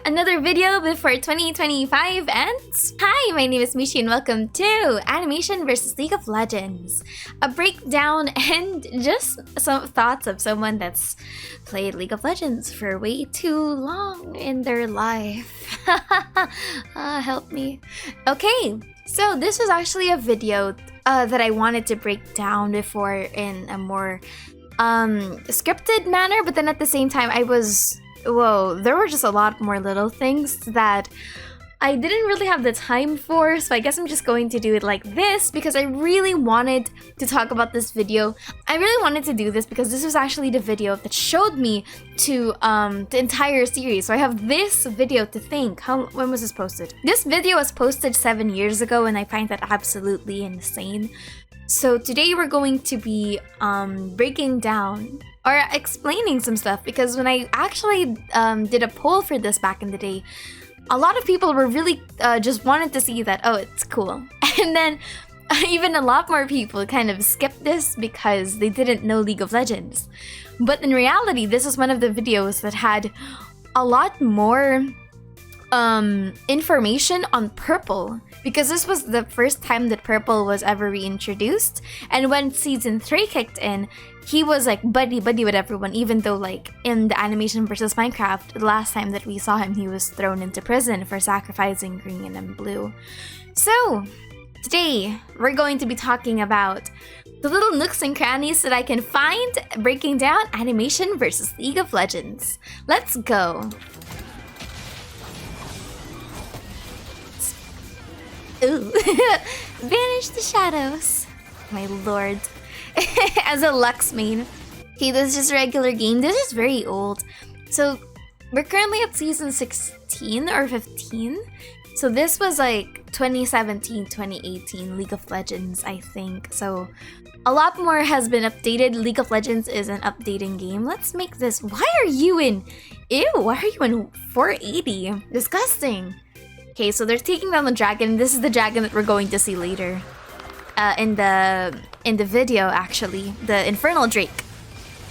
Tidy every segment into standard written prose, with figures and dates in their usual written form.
another video before 2025 ends. Hi, my name is Michi and welcome to Animation vs League of Legends. A breakdown and just some thoughts of someone that's played League of Legends for way too long in their life. Help me. Okay, so this was actually a video that I wanted to break down before in a more scripted manner, but then at the same time there were just a lot more little things that I didn't really have the time for, so I guess I'm just going to do it like this because I really wanted to talk about this video. I really wanted to do this because this was actually the video that showed me to the entire series. So I have this video to thank. When was this posted? This video was posted 7 years ago and I find that absolutely insane. So today we're going to be breaking down or explaining some stuff because when I actually did a poll for this back in the day, a lot of people were really just wanted to see that, oh, it's cool. And then even a lot more people kind of skipped this because they didn't know League of Legends. But in reality, this was one of the videos that had a lot more information on Purple, because this was the first time that Purple was ever reintroduced. And when Season 3 kicked in, he was like buddy with everyone, even though like in the Animation vs Minecraft, the last time that we saw him, he was thrown into prison for sacrificing green and blue. So today we're going to be talking about the little nooks and crannies that I can find breaking down Animation vs League of Legends. Let's go. Ooh. Banish the shadows. My lord. As a Lux main. Okay, this is just a regular game. This is very old. So we're currently at season 16 or 15. So this was like 2017, 2018 League of Legends, I think. So a lot more has been updated. League of Legends is an updating game. Let's make this. Why are you in? Ew, why are you in 480? Disgusting. Okay, so they're taking down the dragon. This is the dragon that we're going to see later. In the video, actually. The Infernal Drake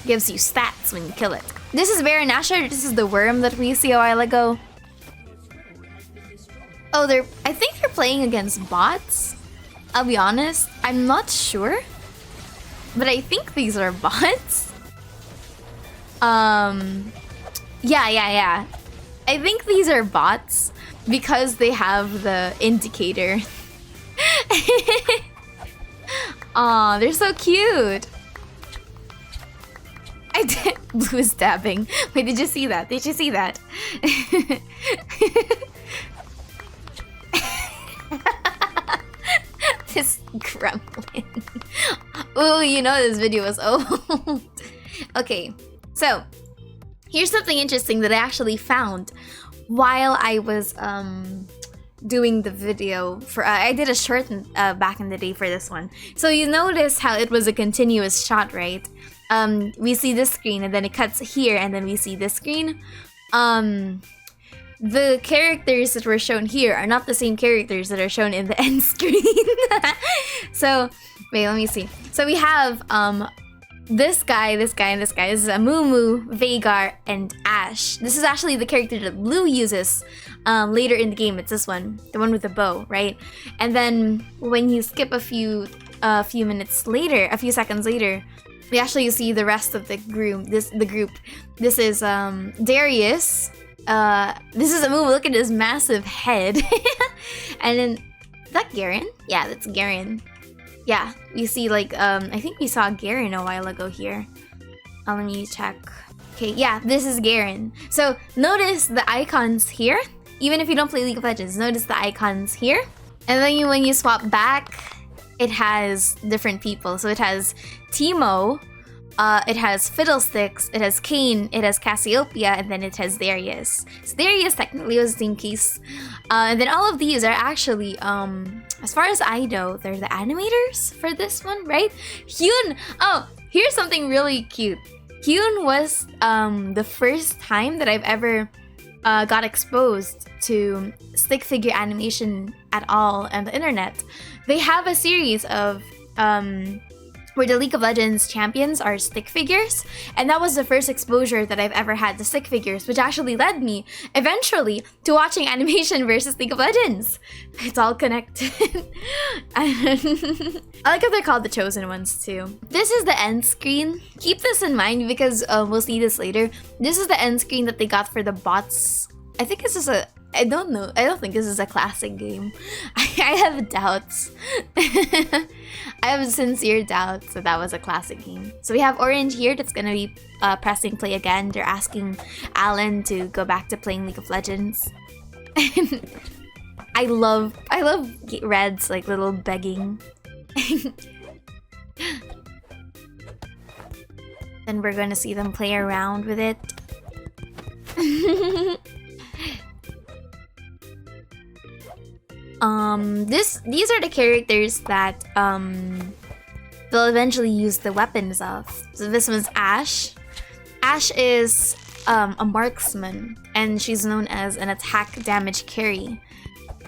gives you stats when you kill it. This is Baron Asher. This is the worm that we see a while ago. Oh, I think they're playing against bots. I'll be honest, I'm not sure. But I think these are bots. Yeah. I think these are bots because they have the indicator. Aw, they're so cute. Blue is dabbing. Wait, did you see that? Did you see that? This gremlin. Oh, you know this video was old. Okay, so here's something interesting that I actually found while I was doing the video for I did a short back in the day for this one. So you notice how it was a continuous shot, right? We see this screen and then it cuts here and then we see this screen. The characters that were shown here are not the same characters that are shown in the end screen. So wait, let me see. So we have this guy, and this guy. This is Amumu, Veigar, and Ashe. This is actually the character that Blue uses later in the game. It's this one, the one with the bow, right? And then when you skip a few minutes later, a few seconds later, we actually see the rest of the group. This is Darius. This is Amumu. Look at his massive head. And then is that Garen? Yeah, that's Garen. Yeah, we see like, I think we saw Garen a while ago here. Let me check. Okay, yeah, this is Garen. So notice the icons here. Even if you don't play League of Legends, notice the icons here. And then when you swap back, it has different people. So it has Teemo, it has Fiddlesticks, it has Kayn, it has Cassiopeia, and then it has Darius. So Darius technically was the same case. And then all of these are actually, as far as I know, they're the animators for this one, right? Hyun! Oh, here's something really cute. Hyun was the first time that I've ever got exposed to stick figure animation at all on the internet. They have a series of where the League of Legends champions are stick figures, and that was the first exposure that I've ever had to stick figures, which actually led me eventually to watching animation versus League of Legends. It's all connected. I like how they're called the chosen ones too. This is the end screen. Keep this in mind because we'll see this later. This is the end screen that they got for the bots. I think this is a, I don't know. I don't think this is a classic game. I have doubts. I have sincere doubts that that was a classic game. So we have Orange here that's gonna be pressing play again. They're asking Alan to go back to playing League of Legends. I love Red's like little begging. Then we're gonna see them play around with it. These are the characters that they'll eventually use the weapons of. So this one's Ashe. Ashe is a marksman, and she's known as an attack damage carry.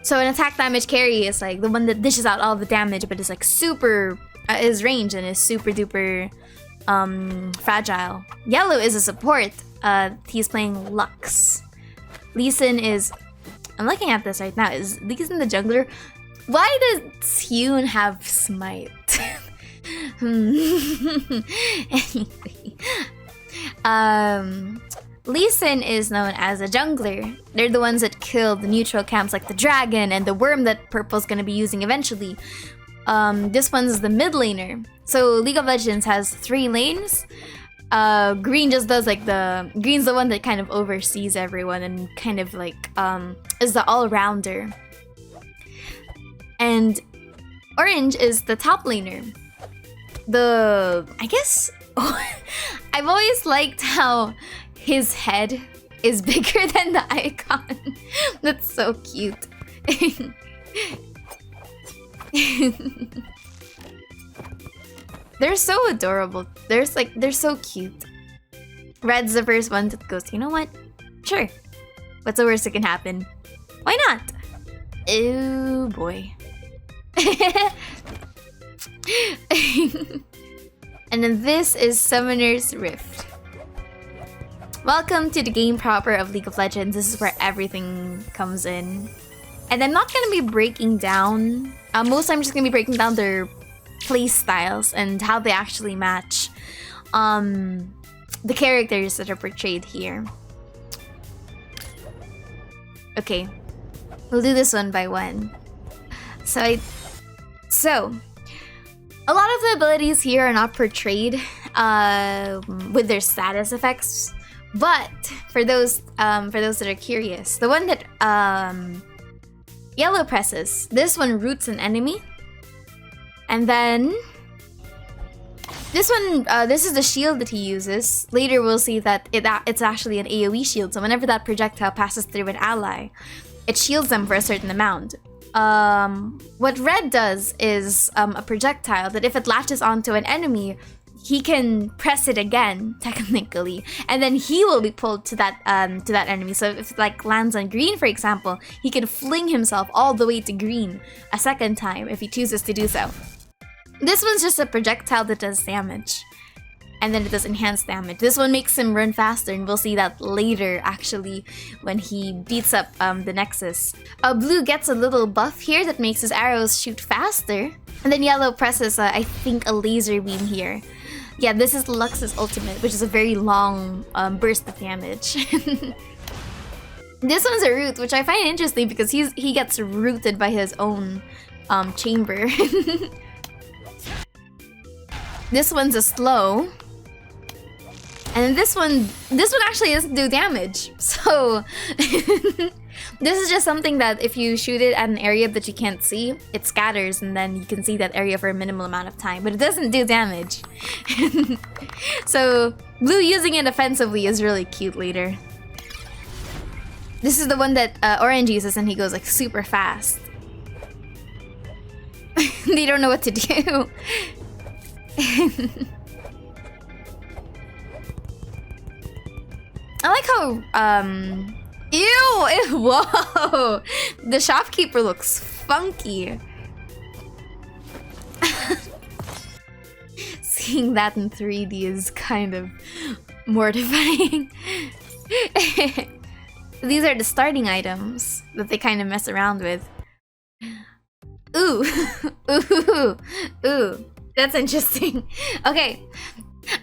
So an attack damage carry is like the one that dishes out all the damage, but is like super is range and is super duper fragile. Yellow is a support. He's playing Lux. Lee Sin is, I'm looking at this right now. Is Lee Sin the jungler? Why does Hyun have smite? Anyway. Lee Sin is known as a jungler. They're the ones that kill the neutral camps like the dragon and the worm that Purple's gonna be using eventually. This one's the mid laner. So League of Legends has 3 lanes. Green just does like Green's the one that kind of oversees everyone and kind of like is the all-rounder. And Orange is the top laner. I guess I've always liked how his head is bigger than the icon. That's so cute. They're so adorable. They're so cute. Red's the first one that goes, you know what? Sure. What's the worst that can happen? Why not? Oh boy. And then this is Summoner's Rift. Welcome to the game proper of League of Legends. This is where everything comes in. And I'm not gonna be breaking down. Most I'm just gonna be breaking down their play styles and how they actually match the characters that are portrayed here. Okay, we'll do this one by one. So a lot of the abilities here are not portrayed with their status effects, but for those that are curious, the one that Yellow presses, this one roots an enemy. And then this one, this is the shield that he uses. Later we'll see that it's actually an AoE shield. So whenever that projectile passes through an ally, it shields them for a certain amount. What Red does is a projectile that if it latches onto an enemy, he can press it again, technically, and then he will be pulled to that enemy. So if it like lands on green, for example, he can fling himself all the way to green a second time if he chooses to do so. This one's just a projectile that does damage, and then it does enhanced damage. This one makes him run faster, and we'll see that later, actually, when he beats up the Nexus. Blue gets a little buff here that makes his arrows shoot faster, and then Yellow presses, I think, a laser beam here. Yeah, this is Lux's ultimate, which is a very long burst of damage. This one's a root, which I find interesting because he gets rooted by his own chamber. This one's a slow. And this one actually doesn't do damage. So this is just something that if you shoot it at an area that you can't see, it scatters and then you can see that area for a minimal amount of time, but it doesn't do damage. So Blue using it offensively is really cute later. This is the one that Orange uses and he goes like super fast. They don't know what to do. I like how, ew, whoa! The shopkeeper looks funky. seeing that in 3D is kind of mortifying. These are the starting items that they kind of mess around with. Ooh, ooh, ooh, that's interesting. Okay,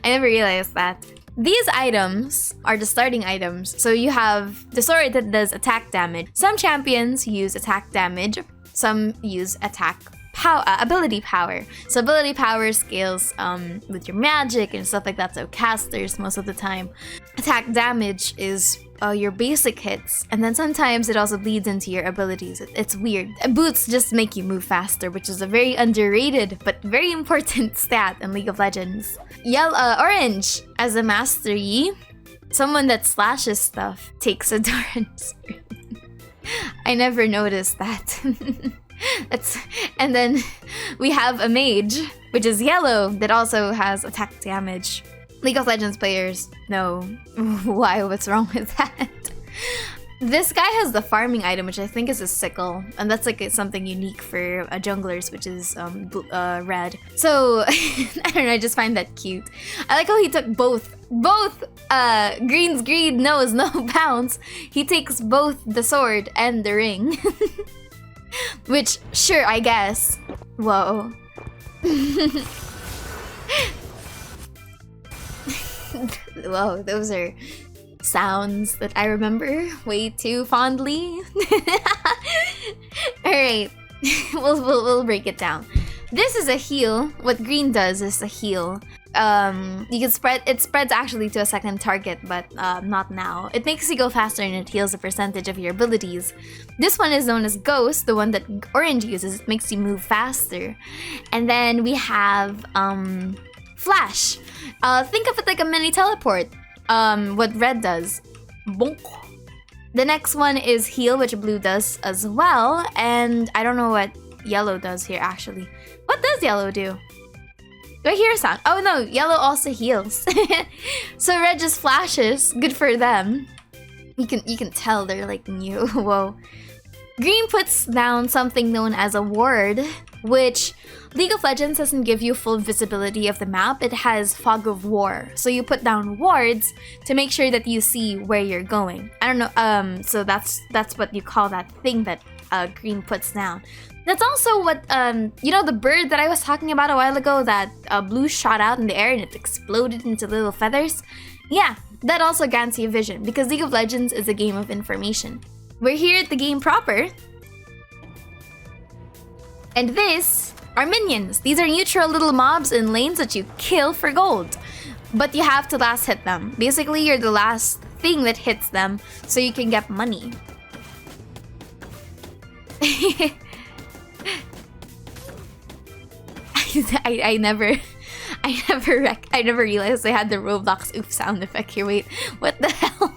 I never realized that. These items are the starting items. So you have the sword that does attack damage. Some champions use attack damage. Some use attack ability power. So ability power scales with your magic and stuff like that. So casters most of the time. Attack damage is your basic hits, and then sometimes it also bleeds into your abilities. It's weird. Boots just make you move faster, which is a very underrated but very important stat in League of Legends. Orange as a mastery, someone that slashes stuff takes a Doran's. I never noticed that. And then we have a mage, which is yellow, that also has attack damage. League of Legends players know what's wrong with that. This guy has the farming item, which I think is a sickle, and that's like something unique for junglers, which is red. So I don't know, I just find that cute. I like how he took both green's green, no bounce. He takes both the sword and the ring. Which, sure, I guess. Whoa. Whoa, those are sounds that I remember way too fondly. Alright, we'll break it down. This is a heal. What green does is a heal. You can it spreads actually to a second target, but not now. It makes you go faster and it heals a percentage of your abilities. This one is known as Ghost, the one that orange uses. It makes you move faster. And then we have Flash. Think of it like a mini teleport. What red does. Bonk. The next one is Heal, which blue does as well. And I don't know what yellow does here actually. What does yellow do? Do I hear a sound? Oh no, yellow also heals. So red just flashes. Good for them. You can tell they're like new. Whoa. Green puts down something known as a ward, which League of Legends doesn't give you full visibility of the map. It has fog of war. So you put down wards to make sure that you see where you're going. I don't know, so that's what you call that thing that green puts down. That's also what, you know the bird that I was talking about a while ago that blue shot out in the air and it exploded into little feathers? Yeah, that also grants you vision because League of Legends is a game of information. We're here at the game proper. And this are minions. These are neutral little mobs in lanes that you kill for gold. But you have to last hit them. Basically, you're the last thing that hits them so you can get money. I never realized I had the Roblox oof sound effect here. Wait, what the hell?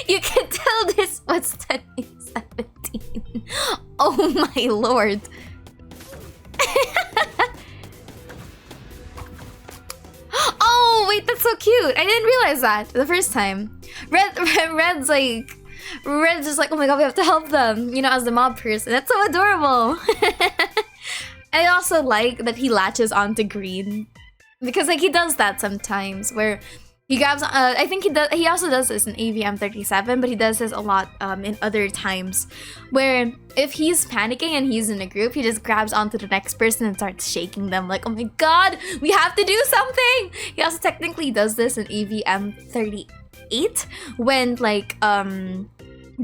You can tell this was 2017. Oh my lord. Oh wait, that's so cute. I didn't realize that the first time. Red's just like, oh my god, we have to help them. You know, as the mob person. That's so adorable. I also like that he latches onto green because like he does that sometimes where he grabs. I think he also does this in AVM 37, but he does this a lot in other times where if he's panicking and he's in a group, he just grabs onto the next person and starts shaking them like, oh my god, we have to do something. He also technically does this in AVM 38 when like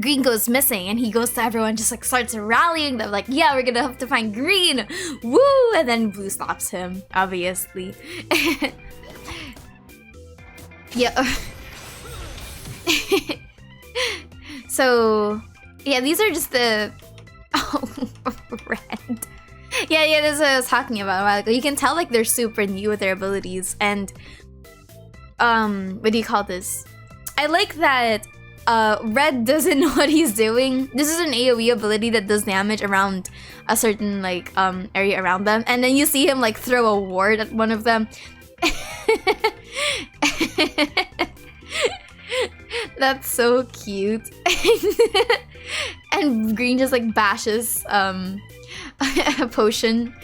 green goes missing and he goes to everyone, just like starts rallying them like, yeah, we're gonna have to find green, woo, and then blue stops him, obviously. Yeah. So yeah, these are just the red. Yeah, this is what I was talking about a while ago. You can tell like they're super new with their abilities, and what do you call this? I like that red doesn't know what he's doing. This is an AoE ability that does damage around a certain like area around them, and then you see him like throw a ward at one of them. That's so cute. And green just like bashes a potion.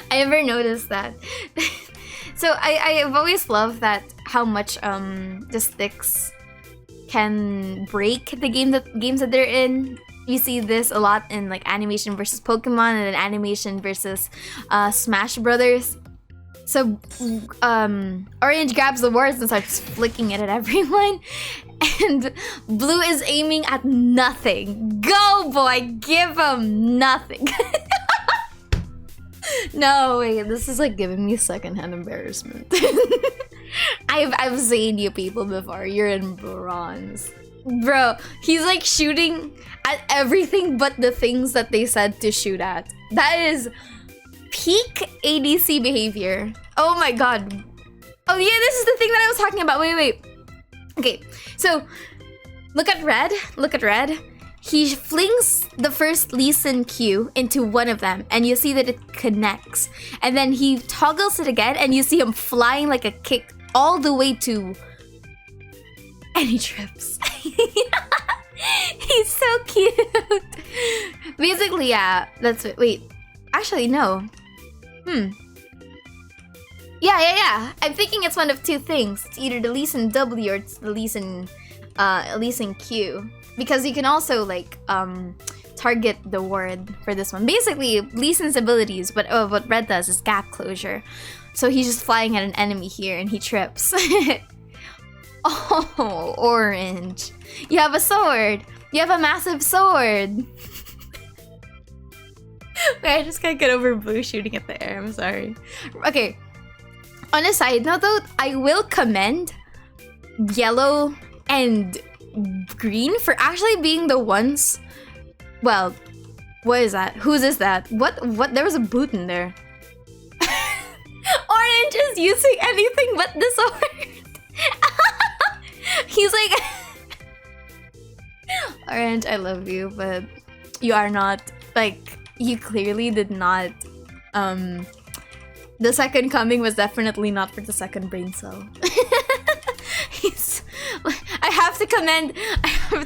I never noticed that. So I've always loved that how much the sticks can break the games that they're in. You see this a lot in like animation versus Pokemon and then animation versus Smash Brothers. So Orange grabs the wards and starts flicking it at everyone. And Blue is aiming at nothing. Go, boy! Give him nothing. No, wait, this is like giving me secondhand embarrassment. I've seen you people before. You're in bronze. Bro, he's like shooting at everything but the things that they said to shoot at. That is peak ADC behavior. Oh my god. Oh yeah, this is the thing that I was talking about. Wait. Okay, so look at red. Look at red. He flings the first Lee Sin Q into one of them, and you see that it connects. And then he toggles it again, and you see him flying like a kick all the way to... And he trips. He's so cute. Basically, yeah, that's it. Wait, actually, no. Yeah. I'm thinking it's one of two things. It's either the Lee Sin W or it's the Lee Sin Q. Because you can also like target the ward for this one. Basically, Lee Sin's abilities, but what Red does is gap closure. So he's just flying at an enemy here and he trips. Oh, Orange. You have a sword. You have a massive sword. Wait, I just can't get over Blue shooting at the air. I'm sorry. Okay. On a side note though, I will commend Yellow and Green for actually being the ones... Well, what is that? Whose is that? What? There was a boot in there. Orange is using anything but the sword. He's like... Orange, I love you, but you are not... Like, you clearly did not... The second coming was definitely not for the second brain cell. I have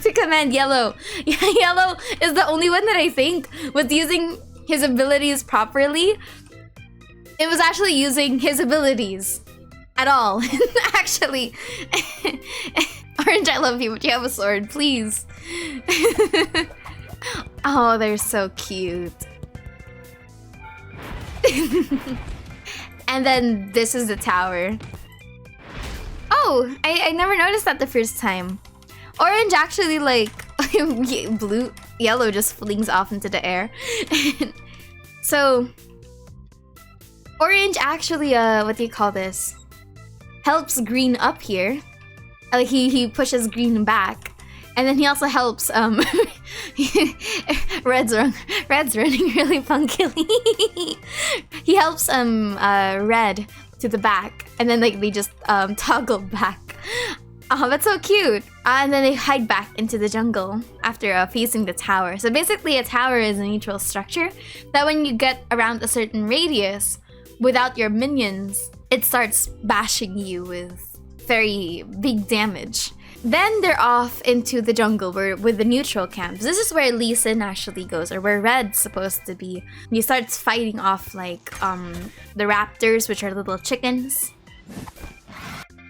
to commend Yellow. Yellow is the only one that I think was using his abilities properly. It was actually using his abilities at all. Actually. Orange, I love you, but you have a sword, please. Oh, they're so cute. And then this is the tower. Oh, I never noticed that the first time. Orange actually like Yellow just flings off into the air. So Orange actually what do you call this? Helps Green up here. Like he pushes Green back. And then he also helps Red's running really funkily. He helps Red to the back, and then like they just toggle back. Oh, that's so cute. And then they hide back into the jungle after facing the tower. So basically a tower is a neutral structure that when you get around a certain radius without your minions, it starts bashing you with very big damage. Then they're off into the jungle with the neutral camps. This is where Lee Sin actually goes, or where Red's supposed to be. He starts fighting off like the raptors, which are little chickens.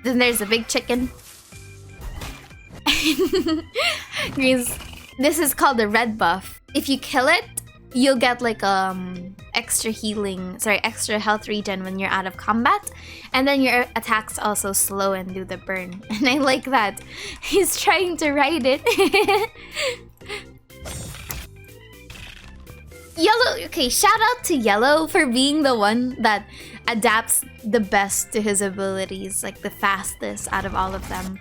Then there's a big chicken. This is called the red buff. If you kill it, you'll get like extra health regen when you're out of combat, and then your attacks also slow and do the burn. And I like that he's trying to ride it. Yellow, okay, shout out to Yellow for being the one that adapts the best to his abilities, like the fastest out of all of them.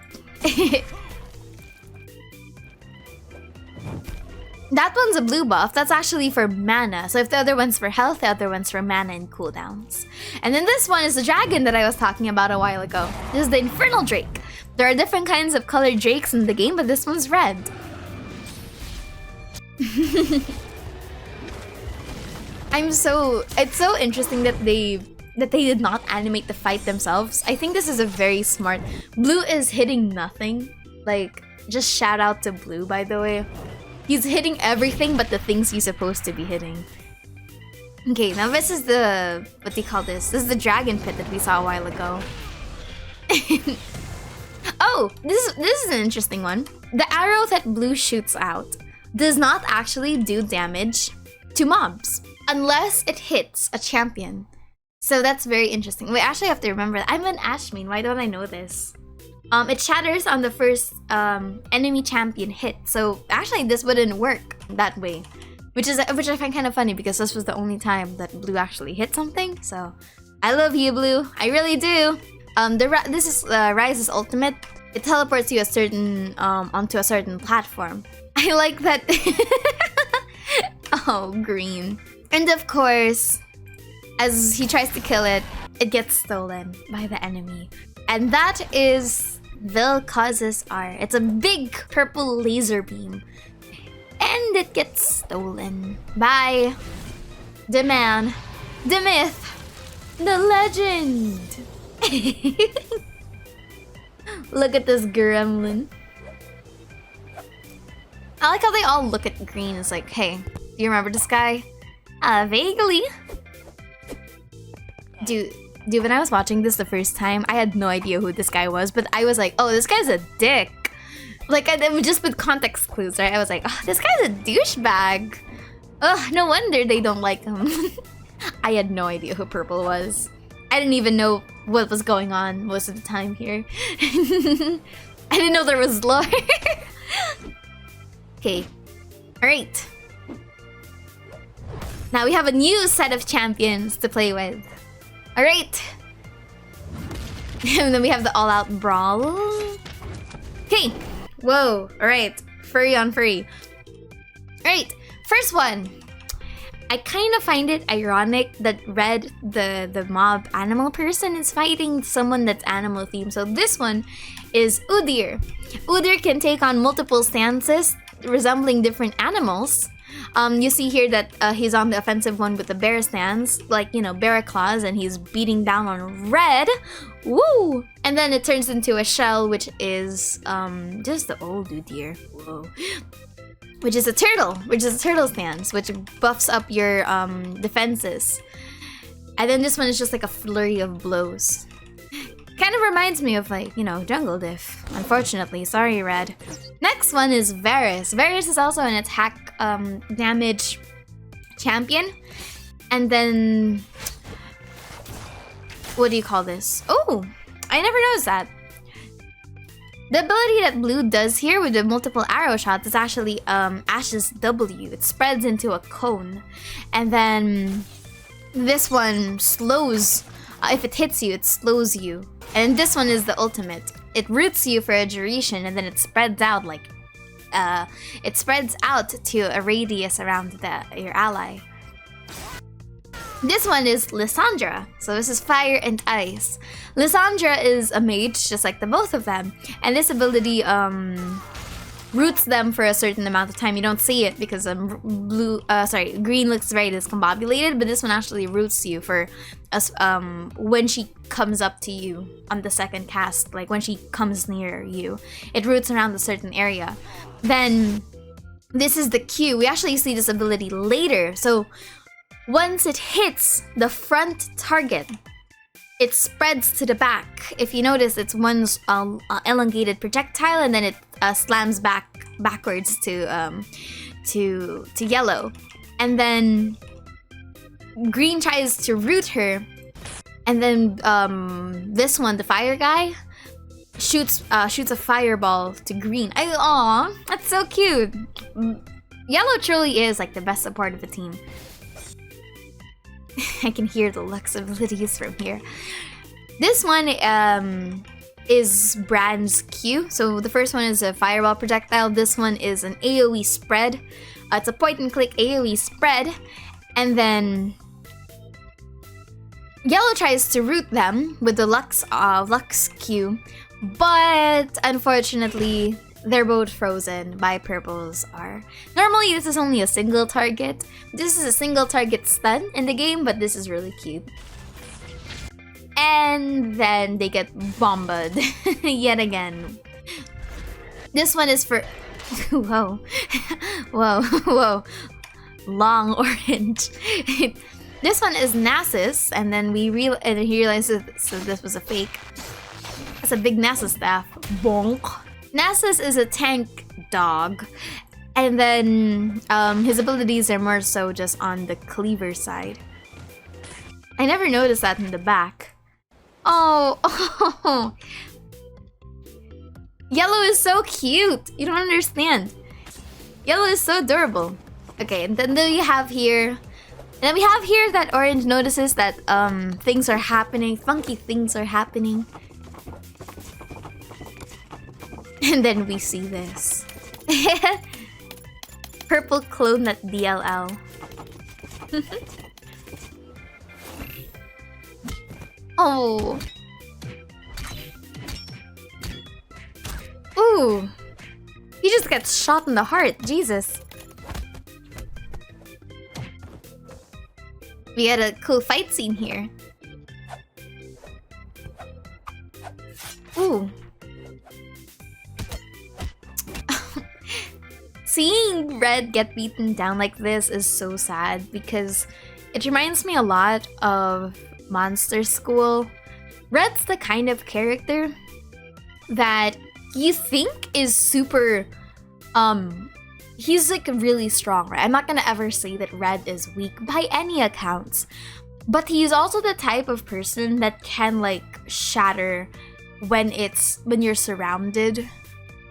That one's a blue buff. That's actually for mana. So if the other one's for health, the other one's for mana and cooldowns. And then this one is the dragon that I was talking about a while ago. This is the Infernal Drake. There are different kinds of colored drakes in the game, but this one's red. It's so interesting that they did not animate the fight themselves. I think this is a very smart... Blue is hitting nothing. Like, just shout out to Blue, by the way. He's hitting everything but the things he's supposed to be hitting. Okay, now this is the... What do you call this? This is the dragon pit that we saw a while ago. Oh, this is an interesting one. The arrow that blue shoots out does not actually do damage to mobs unless it hits a champion. So that's very interesting. We actually have to remember that. I'm an Ash main. Why don't I know this? It shatters on the first enemy champion hit. So actually, this wouldn't work that way, which I find kind of funny because this was the only time that blue actually hit something. So I love you, blue. I really do. This is Rise's ultimate. It teleports you onto a certain platform. I like that. Oh, green. And of course, as he tries to kill it, it gets stolen by the enemy. And that is Vilcaz's R. It's a big purple laser beam. And it gets stolen by the man, the myth, the legend. Look at this gremlin. I like how they all look at green. It's like, hey, do you remember this guy? Vaguely. Dude, when I was watching this the first time, I had no idea who this guy was, but I was like, oh, this guy's a dick. Like, just with context clues, right? I was like, oh, this guy's a douchebag. Ugh, no wonder they don't like him. I had no idea who Purple was. I didn't even know what was going on most of the time here. I didn't know there was lore. Okay. Alright. Now we have a new set of champions to play with. Alright. And then we have the all-out brawl. Okay. Whoa. Alright. Furry on furry. Alright. First one. I kind of find it ironic that Red, the mob animal person, is fighting someone that's animal themed. So this one is Udyr. Udyr can take on multiple stances resembling different animals. You see here that he's on the offensive one with the bear stance, like, you know, bear claws, and he's beating down on Red. Woo! And then it turns into a shell, which is just the old Udyr. Whoa. Which is a turtle stance, which buffs up your defenses. And then this one is just like a flurry of blows. Kind of reminds me of, like, you know, Jungle Diff. Unfortunately, sorry, Red. Next one is Varus. Varus is also an attack damage champion. And then... what do you call this? Oh! I never noticed that. The ability that Blue does here with the multiple arrow shots is actually Ash's W. It spreads into a cone. And then this one slows. If it hits you, it slows you. And this one is the ultimate. It roots you for a duration, and then it spreads out like... it spreads out to a radius around your ally. This one is Lysandra. So this is fire and ice. Lysandra is a mage, just like the both of them. And this ability roots them for a certain amount of time. You don't see it because green looks very discombobulated, but this one actually roots you for when she comes up to you on the second cast, like when she comes near you. It roots around a certain area. Then this is the Q. We actually see this ability later. So once it hits the front target, it spreads to the back. If you notice, it's one elongated projectile, and then it slams backwards to yellow. And then green tries to root her, and then this one, the fire guy, shoots a fireball to green. Aw, that's so cute. Yellow truly is like the best support of the team. I can hear the Lux abilities from here. This one is Brand's Q. So the first one is a fireball projectile. This one is an AoE spread. It's a point and click AoE spread. And then Yellow tries to root them with the Lux Q. But unfortunately, they're both frozen by Purple's R. Normally, this is only a single target. This is a single target stun in the game, but this is really cute. And then they get bombed yet again. This one is for... whoa. Whoa, whoa. Long orange. This one is Nasus, and then he realized so this was a fake. That's a big Nasus staff. Bonk. Nasus is a tank dog, and then his abilities are more so just on the cleaver side. I never noticed that in the back. Oh, oh. Yellow is so cute. You don't understand. Yellow is so adorable. Okay, and then we have here. And then we have here that Orange notices that things are happening. Funky things are happening. And then we see this. Purple clone at DLL. Oh. Ooh. He just gets shot in the heart. Jesus. We had a cool fight scene here. Ooh. Seeing Red get beaten down like this is so sad because it reminds me a lot of Monster School. Red's the kind of character that you think is super he's like really strong, right? I'm not gonna ever say that Red is weak by any accounts, but he's also the type of person that can like shatter when you're surrounded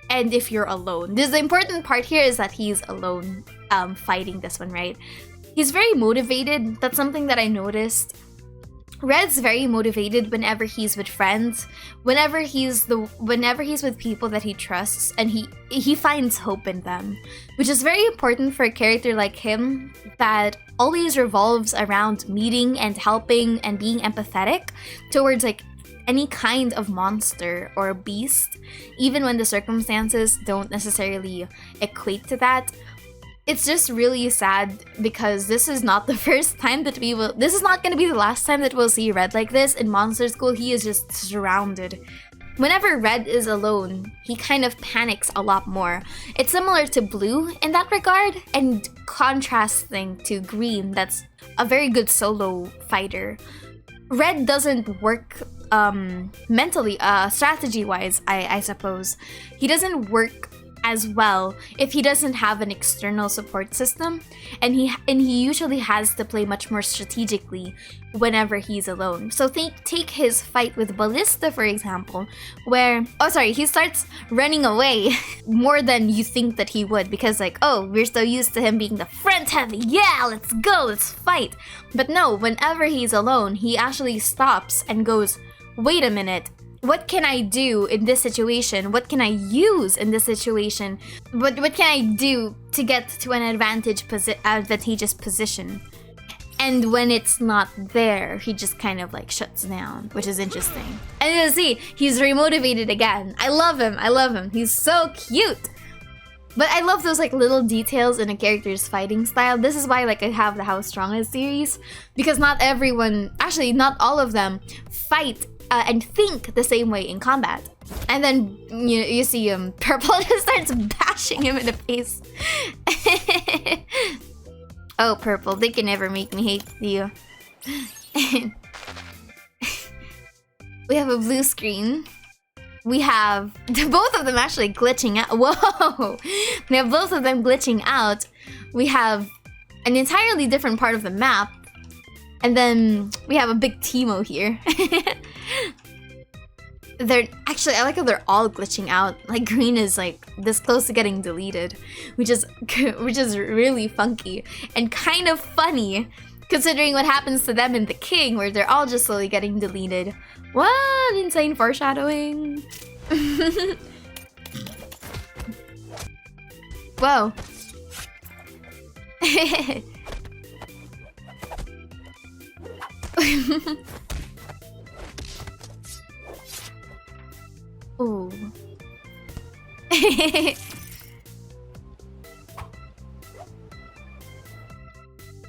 and if you're alone. The important part here is that he's alone fighting this one, right? He's very motivated. That's something that I noticed. Red's very motivated whenever he's with friends, whenever he's with people that he trusts, and he finds hope in them, which is very important for a character like him that always revolves around meeting and helping and being empathetic towards like any kind of monster or beast, even when the circumstances don't necessarily equate to that. It's just really sad because this is not the first time that this is not going to be the last time that we'll see Red like this. In Monster School, he is just surrounded. Whenever Red is alone, he kind of panics a lot more. It's similar to Blue in that regard, and contrasting to Green, that's a very good solo fighter. Red doesn't work mentally, strategy-wise, I suppose. He doesn't work as well if he doesn't have an external support system, and he usually has to play much more strategically whenever he's alone. So take his fight with Ballista, for example, where he starts running away more than you think that he would, because like, oh, we're so used to him being the front heavy, yeah, let's go, let's fight. But no, whenever he's alone, he actually stops and goes, wait a minute, what can I do in this situation? What can I use in this situation? What can I do to get to an advantageous position? And when it's not there, he just kind of like shuts down, which is interesting. And you see, he's remotivated again. I love him. He's so cute. But I love those like little details in a character's fighting style. This is why like I have the How Strong Is series, because not everyone, actually not all of them, fight and think the same way in combat. And then you see Purple just starts bashing him in the face. Oh, Purple, they can never make me hate you. We have a blue screen. We have both of them actually glitching out. Whoa! We have both of them glitching out. We have an entirely different part of the map. And then we have a big Teemo here. I like how they're all glitching out. Like Green is like this close to getting deleted, which is really funky and kind of funny considering what happens to them in The King, where they're all just slowly getting deleted. What insane foreshadowing. Whoa. Ooh.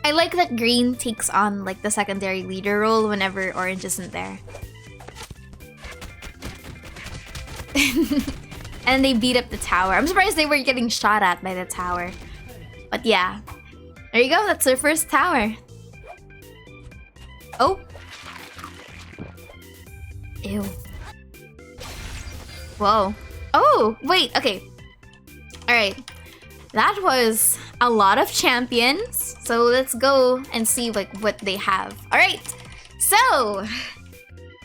I like that Green takes on like the secondary leader role whenever Orange isn't there. And they beat up the tower. I'm surprised they were getting shot at by the tower. But yeah. There you go, that's their first tower. Oh. Ew. Whoa. Oh, wait, okay. Alright. That was a lot of champions. So let's go and see like what they have. Alright. So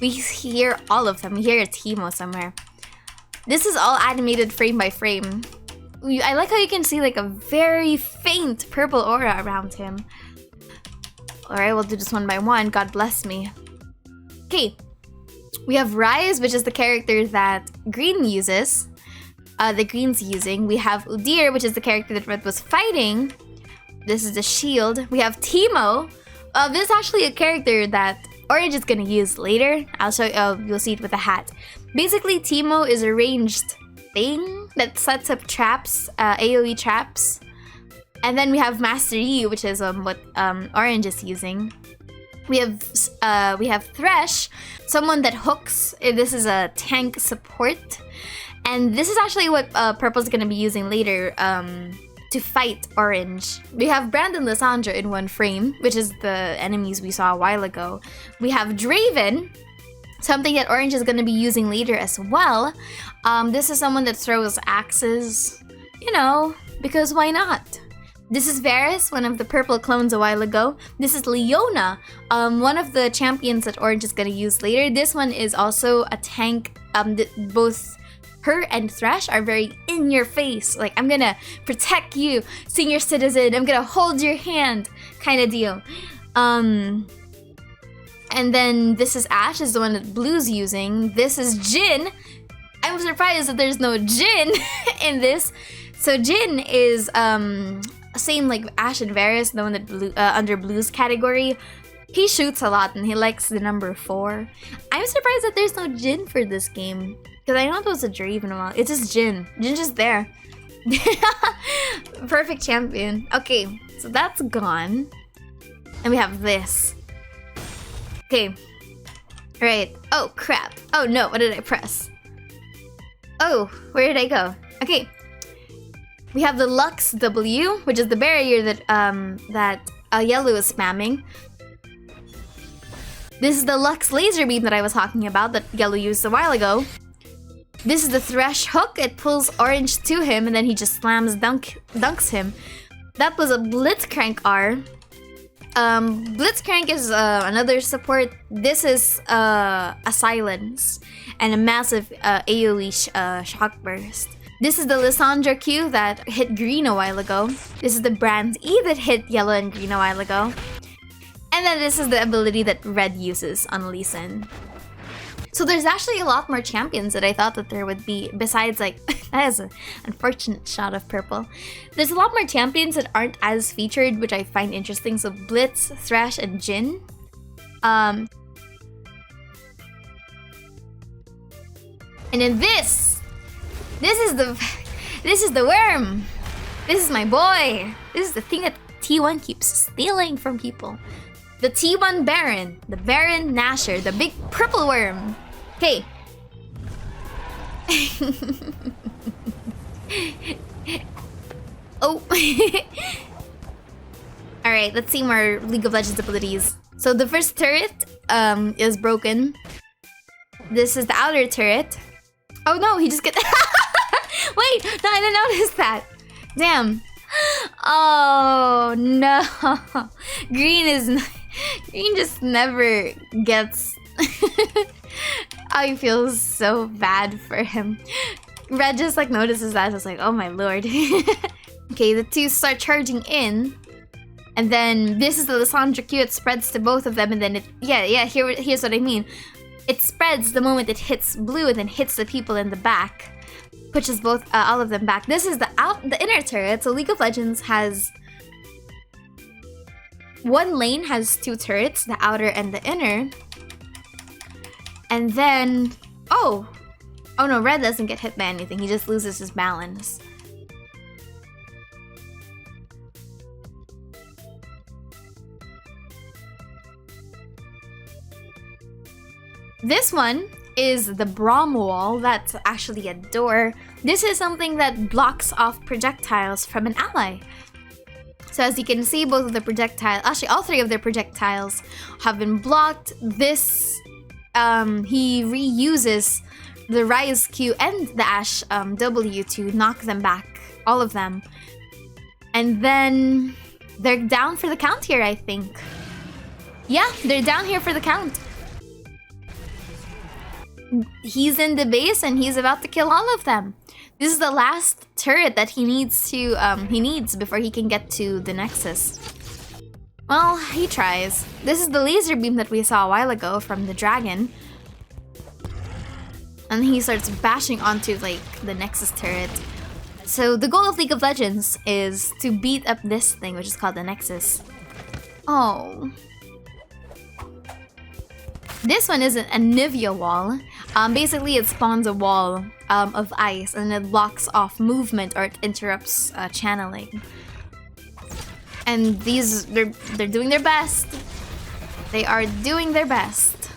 we hear all of them. We hear a Teemo somewhere. This is all animated frame by frame. I like how you can see like a very faint purple aura around him. Alright, we'll do this one by one. God bless me. Okay. We have Rise, which is the character that Green uses. The Green's using. We have Udyr, which is the character that Red was fighting. This is the shield. We have Teemo. This is actually a character that Orange is gonna use later. I'll show you. You'll see it with the hat. Basically, Teemo is a ranged thing that sets up traps, AoE traps. And then we have Master Yi, which is what Orange is using. We have Thresh, someone that hooks. This is a tank support. And this is actually what Purple's gonna be using later to fight Orange. We have Brandon Lissandra in one frame, which is the enemies we saw a while ago. We have Draven, something that Orange is gonna be using later as well. This is someone that throws axes, you know, because why not? This is Varus, one of the purple clones a while ago. This is Leona, one of the champions that Orange is gonna use later. This one is also a tank. Both her and Thresh are very in your face. Like, I'm gonna protect you, senior citizen. I'm gonna hold your hand, kind of deal. And then this is Ashe, is the one that Blue's using. This is Jin. I'm surprised that there's no Jin in this. So Jin is same like Ashe and Varus, the one that under Blue's category. He shoots a lot and he likes the number 4. I'm surprised that there's no Jin for this game. Because I know there was a Draven in a while. It's just Jin. Jin's just there. Perfect champion. Okay, so that's gone. And we have this. Okay. Right. Oh, crap. Oh, no. What did I press? Oh, where did I go? Okay. We have the Lux W, which is the barrier that Yellow is spamming. This is the Lux laser beam that I was talking about that Yellow used a while ago. This is the Thresh hook. It pulls Orange to him and then he just dunks him. That was a Blitzcrank R. Blitzcrank is another support. This is a silence and a massive AoE shock burst. This is the Lissandra Q that hit Green a while ago. This is the Brand E that hit Yellow and Green a while ago. And then this is the ability that Red uses on Lee Sin. So there's actually a lot more champions that I thought that there would be, besides like, that is an unfortunate shot of Purple. There's a lot more champions that aren't as featured, which I find interesting. So Blitz, Thresh, and Jin. And then this is the worm. This is my boy. This is the thing that T1 keeps stealing from people. The T1 Baron, the Baron Nashor, the big purple worm. Okay. Oh. Alright, let's see more League of Legends abilities. So the first turret is broken. This is the outer turret. Oh no, he just get Wait, no, I didn't notice that. Damn. Oh no. Green just never gets I feel so bad for him. Red just like notices that. It's like, oh my lord. Okay, the two start charging in. And then this is the Lissandra Q. It spreads to both of them and then it here's what I mean. It spreads the moment it hits Blue and then hits the people in the back. Pushes both all of them back. This is the inner turret. So League of Legends has one lane has 2 turrets, the outer and the inner. And then oh no, Red doesn't get hit by anything. He just loses his balance. This one is the Brawl wall. That's actually a door. This is something that blocks off projectiles from an ally. So as you can see, both of the projectiles, actually all three of their projectiles have been blocked. This, he reuses the Rise Q and the Ash W to knock them back, all of them. And then they're down for the count here, I think. Yeah, they're down here for the count. He's in the base and he's about to kill all of them. This is the last turret that he needs before he can get to the nexus. Well, he tries. This is the laser beam that we saw a while ago from the dragon. And he starts bashing onto like the nexus turret. So the goal of League of Legends is to beat up this thing, which is called the nexus. Oh. This one is a Nivea wall. Basically, it spawns a wall of ice and it blocks off movement or it interrupts channeling. And these, they're doing their best. They are doing their best.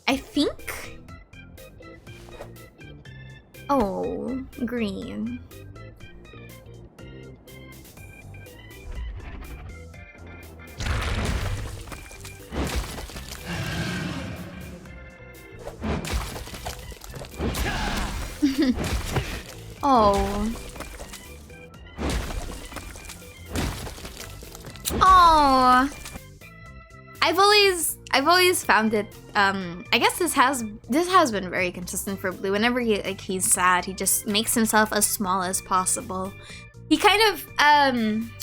I think. Oh, green. Oh. Oh. I've always found it. I guess this has been very consistent for Blue. Whenever he's sad, he just makes himself as small as possible. He kind of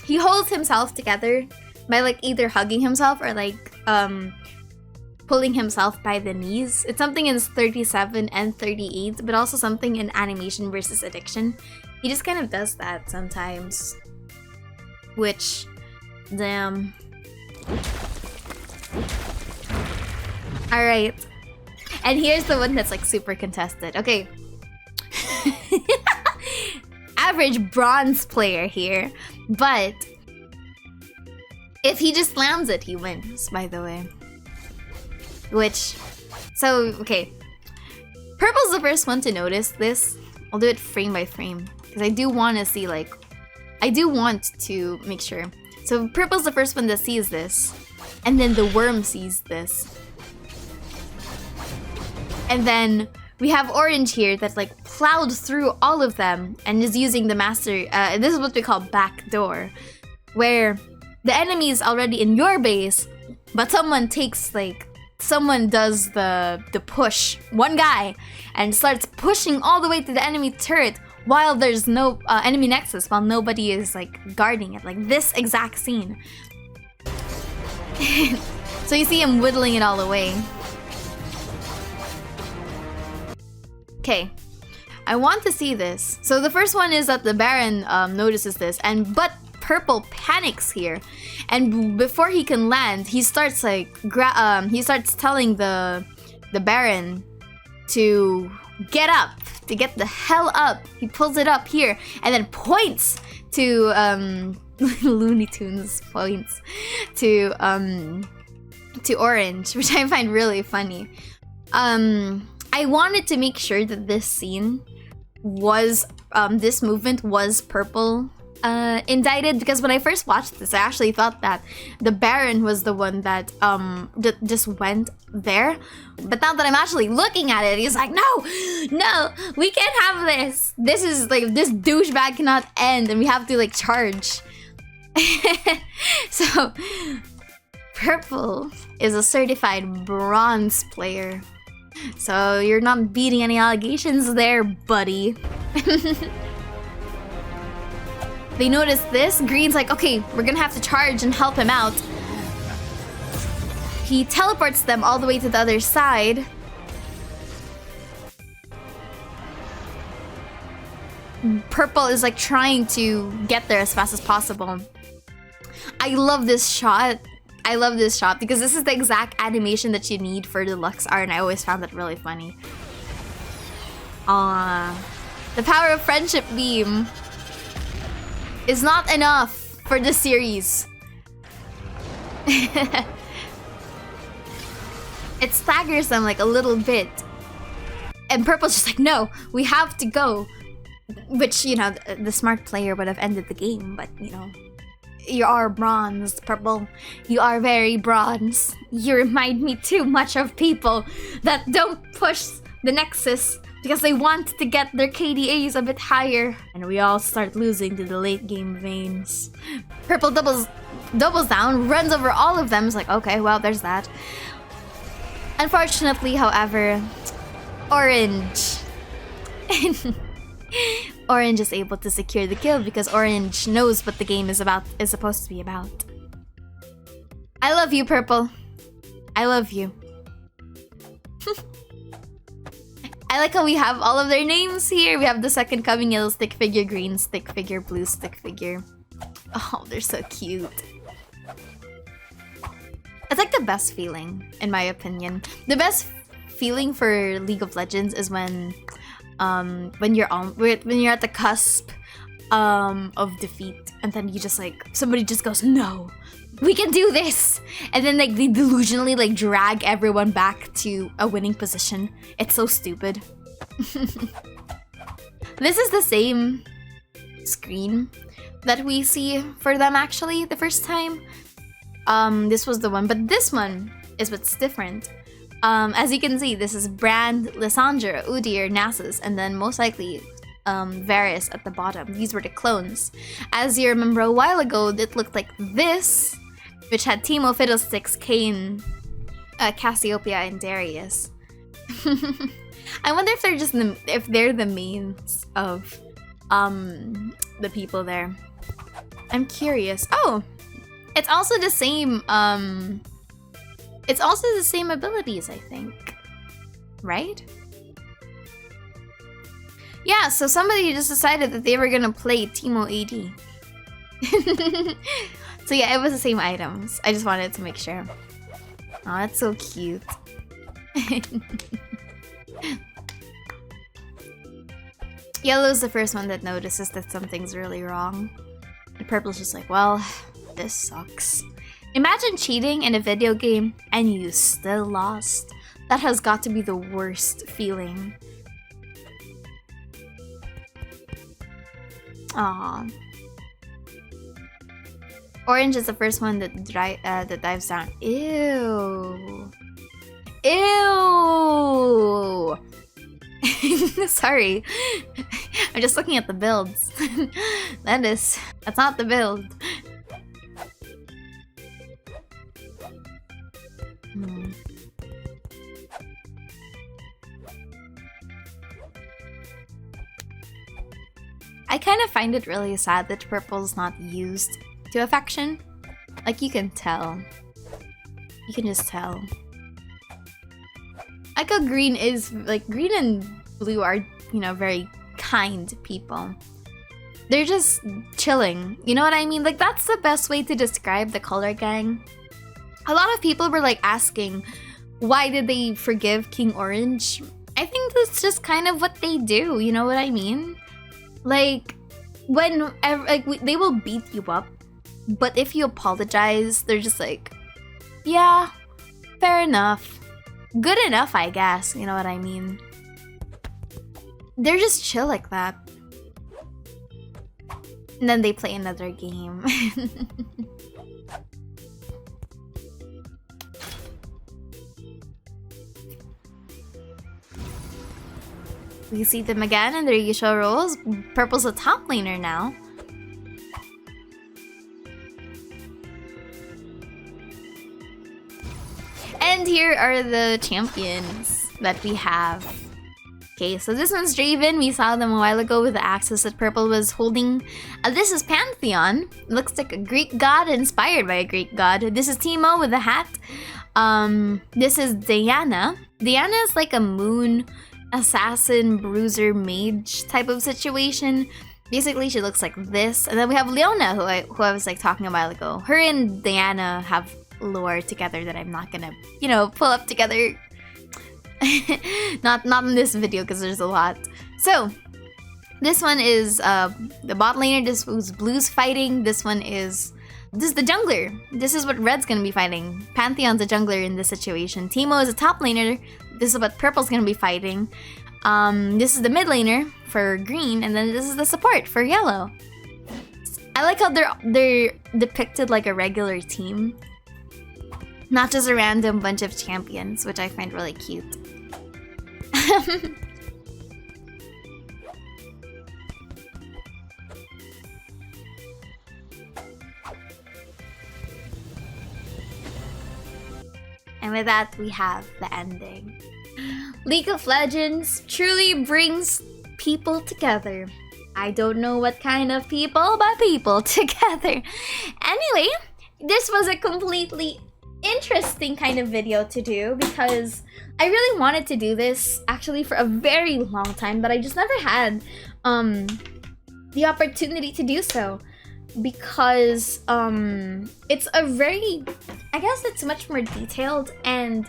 he holds himself together by like either hugging himself or like pulling himself by the knees. It's something in 37 and 38, but also something in Animation versus Addiction. He just kind of does that sometimes. Which, damn. Alright. And here's the one that's like super contested. Okay. Average bronze player here. But if he just slams it, he wins, by the way. Which, so, okay. Purple's the first one to notice this. I'll do it frame by frame. Because I do want to see, like, I do want to make sure. So Purple's the first one that sees this. And then the worm sees this. And then we have Orange here that, like, plowed through all of them and is using the master, this is what we call backdoor. Where the enemy is already in your base, but someone takes, like, someone does the push, one guy, and starts pushing all the way to the enemy turret while there's no enemy nexus, while nobody is like guarding it, like this exact scene. So you see him whittling it all away. Okay, I want to see this. So the first one is that the Baron notices this, but Purple panics here, and before he can land, he starts like he starts telling the Baron to get up, to get the hell up. He pulls it up here and then points to Looney Tunes points to Orange, which I find really funny. I wanted to make sure that this scene was this movement was Purple indicted, because when I first watched this, I actually thought that the Baron was the one that just went there. But now that I'm actually looking at it, he's like, no, we can't have this. This is like, this douchebag cannot end, and we have to like charge. So Purple is a certified bronze player. So you're not beating any allegations there, buddy. They notice this. Green's like, okay, we're gonna have to charge and help him out. He teleports them all the way to the other side. Purple is like trying to get there as fast as possible. I love this shot. I love this shot because this is the exact animation that you need for Deluxe Art, and I always found that really funny. The power of Friendship Beam is not enough for the series. It staggers them like a little bit. And Purple's just like, no, we have to go. Which, you know, the smart player would have ended the game, but, you know, You are bronze, Purple. You are very bronze. You remind me too much of people that don't push the nexus because they want to get their KDAs a bit higher. And we all start losing to the late game veins. Purple doubles down, runs over all of them. It's like, okay, well, there's that. Unfortunately, however, Orange Orange is able to secure the kill because Orange knows what the game is supposed to be about. I love you, Purple. I love you. I like how we have all of their names here. We have the second coming, yellow stick figure, green stick figure, blue stick figure. Oh, they're so cute. It's like the best feeling, in my opinion. The best feeling for League of Legends is when you're at the cusp of defeat, and then you just like somebody just goes, no, we can do this, and then like they delusionally like drag everyone back to a winning position. It's so stupid. This is the same screen that we see for them actually the first time. This was the one, but this one is what's different. As you can see, this is Brand, Lissandra, Udyr, Nasus, and then most likely Varus at the bottom. These were the clones. As you remember a while ago, it looked like this, which had Teemo, Fiddlesticks, Kayn, Cassiopeia, and Darius. I wonder if they're just the mains of the people there. I'm curious. Oh, it's also the same. It's also the same abilities, I think. Right? Yeah, so somebody just decided that they were gonna play Teemo AD. So yeah, it was the same items. I just wanted to make sure. Oh, that's so cute. Yellow's the first one that notices that something's really wrong. And Purple's just like, well, this sucks. Imagine cheating in a video game and you still lost. That has got to be the worst feeling. Aww. Orange is the first one that dives down. Ew. Ew. Sorry. I'm just looking at the builds. That's not the build. I kind of find it really sad that Purple's not used to affection. Like, you can tell. You can just tell. Like how green is, like, green and blue are, you know, very kind people. They're just chilling. You know what I mean? Like, that's the best way to describe the color gang. A lot of people were like asking, why did they forgive King Orange? I think that's just kind of what they do. You know what I mean? Like, they will beat you up, but if you apologize, they're just like, yeah, fair enough. Good enough, I guess. You know what I mean? They're just chill like that. And then they play another game. We see them again in their usual roles. Purple's a top laner now. And here are the champions that we have. Okay, so this one's Draven. We saw them a while ago with the axes that Purple was holding. This is Pantheon. Looks like a Greek god inspired by a Greek god. This is Teemo with a hat. This is Diana. Diana is like a moon assassin, bruiser, mage type of situation. Basically, she looks like this. And then we have Leona, who I was like talking a while ago. Her and Diana have lore together that I'm not gonna, you know, pull up together. not in this video because there's a lot. So this one is the bot laner. This was Blue's fighting. This is the jungler. This is what Red's gonna be fighting. Pantheon's a jungler in this situation. Teemo is a top laner. This is what Purple's gonna be fighting. This is the mid laner for green, and then this is the support for yellow. I like how they're depicted like a regular team, not just a random bunch of champions, which I find really cute. And with that, we have the ending. League of Legends truly brings people together. I don't know what kind of people, but people together. Anyway, this was a completely interesting kind of video to do because I really wanted to do this actually for a very long time, but I just never had the opportunity to do so because it's a very, I guess it's much more detailed, and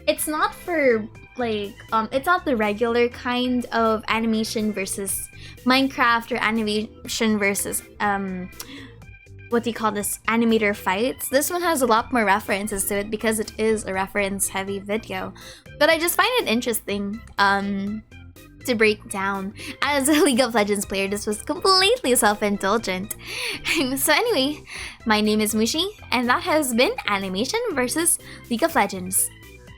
it's not for like it's not the regular kind of animation versus Minecraft or animation versus what do you call this, animator fights. This one has a lot more references to it because it is a reference heavy video, but I just find it interesting to break down. As a League of Legends player, this was completely self-indulgent. So anyway, my name is Mochis, and that has been Animation versus League of Legends.